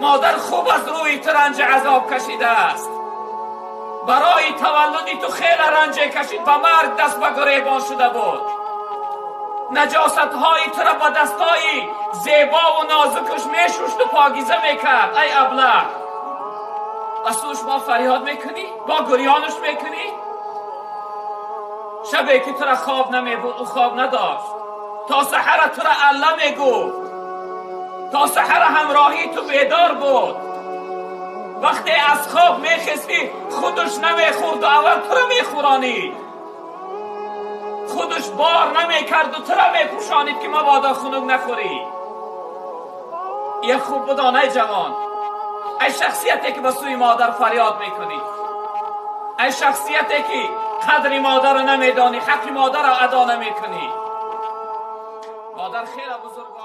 مادر خوب از روی تو رنج عذاب کشیده است. برای تولدی تو خیلی رنج کشید، به مرگ دست به گریبان شده بود. نجاست های تو را با دستای زیبا و نازکش میشوشت و پاکیزه میکرد. ای ابله، از سوش ما فریاد میکنی؟ با گریانش میکنی؟ شبی که تو را خواب نمیبود و خواب نداشت، تا سحر تو را الله میگفت، تا سحر همراهی تو بیدار بود. وقتی از خواب میخستی خودش نمیخورد و اول تو را میخورانید. خودش بار نمیکرد و تو را میپوشانید که مبادا خنک نخوری. یه خوب بدانه جوان، ای شخصیتی که به سوی مادر فریاد میکنی، ای شخصیتی که قدر مادر رو نمیدانی، حق مادر رو ادا نمیکنی. مادر خیلی بزرگ